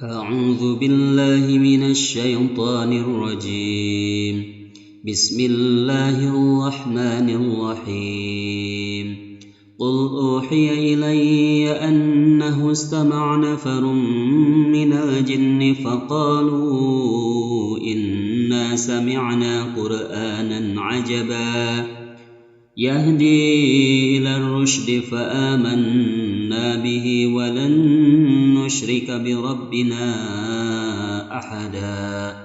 أعوذ بالله من الشيطان الرجيم. بسم الله الرحمن الرحيم. قل أوحي إلي أنه استمع نفر من الجن فقالوا إنا سمعنا قرآنا عجبا يهدي إلى الرشد فآمنا به ولن نشرك بربنا أحدا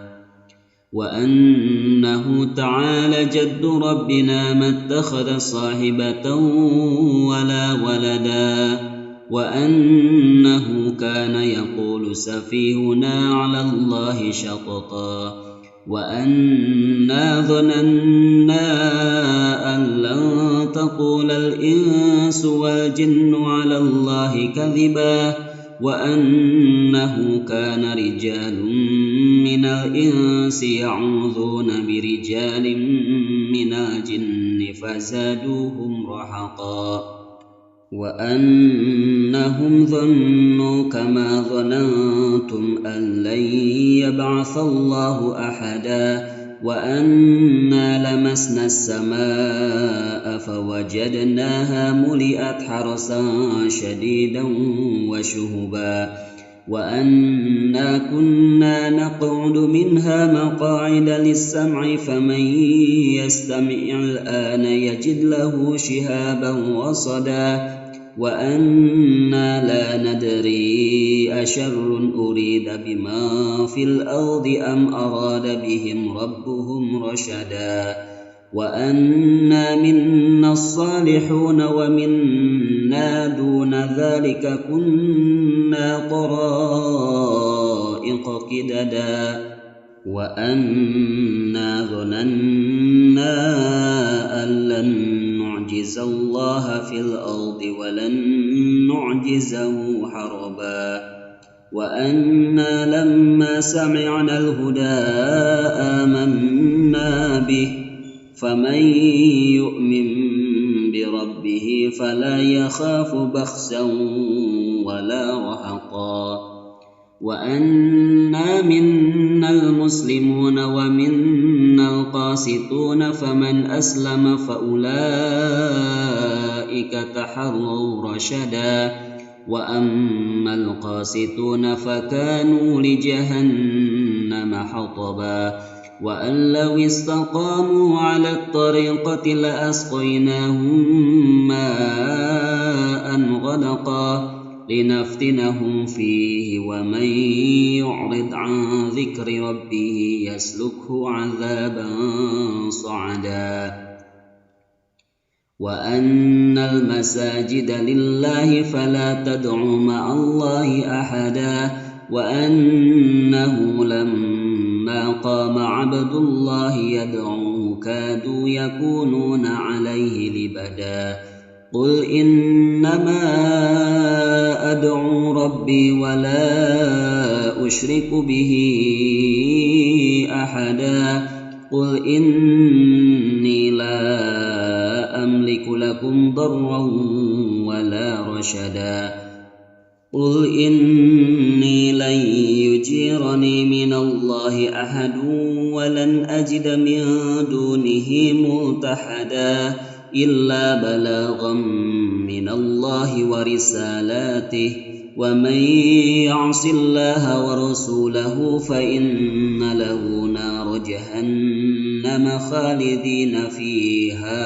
وأنه تعالى جد ربنا ما اتخذ صاحبة ولا ولدا وأنه كان يقول سفيهنا على الله شططا وأنا ظننا أن لن تقول الإنس والجن على الله كذبا وأنه كان رجال من الإنس يعوذون برجال من الجن فزادوهم رهقا وأنهم ظنوا كما ظننتم أن لن يبعث الله أحدا وأنا لمسنا السماء فوجدناها ملئت حرسا شديدا وشهبا وأنا كنا نقعد منها مقاعد للسمع فمن يستمع الآن يجد له شهابا وصدا وأنا لا ندري أشر أريد بما في الأرض أم أراد بهم ربهم رشدا وأنا منا الصالحون ومنا دون ذلك كنا طرائق قددا وأنا ظننا أن لن نعجز الله في الأرض ولن نعجزه هربا وأنا لما سمعنا الهدى آمنا به فمن يؤمن بربه فلا يخاف بخسا ولا رهقا وأنا منا المسلمون ومنا القاسطون فمن أسلم فأولئك تحروا رشدا وأما القاسطون فكانوا لجهنم حطبا وأن لو استقاموا على الطريقة لأسقيناهم ماء غدقا لنفتنهم فيه ومن يعرض عن ذكر ربه يسلكه عذابا صعدا وأن المساجد لله فلا تدعوا مع الله أحدا وأنه لما قام عبد الله يدعوه كادوا يكونون عليه لبدا قل إنما أدعو ربي ولا أشرك به أحدا قل إني لا أملك لكم ضرا ولا رشدا قل إني لن يجيرني من الله أحد ولن أجد من دونه ملتحدا إلا بلاغا من الله ورسالاته ومن يعص الله ورسوله فإن له نار جهنم خالدين فيها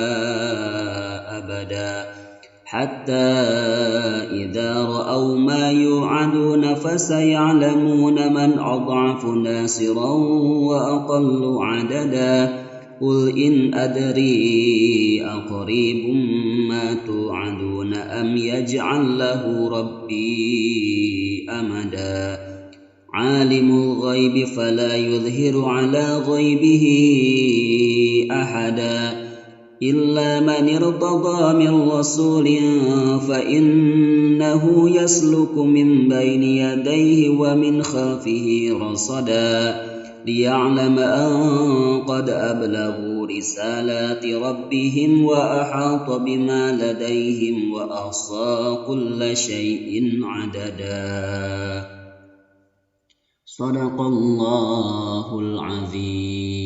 أبدا حتى إذا رأوا ما يوعدون فسيعلمون من أضعف ناصرا وأقل عددا قل إن أدري أقريب ما توعدون أم يجعل له ربي أمدا عالم الغيب فلا يظهر على غيبه أحدا إلا من ارتضى من رسول فإنه يسلك من بين يديه ومن خلفه رصدا ليعلم أن قد أبلغوا رسالات ربهم وأحاط بما لديهم وأحصى كل شيء عددا. صدق الله العظيم.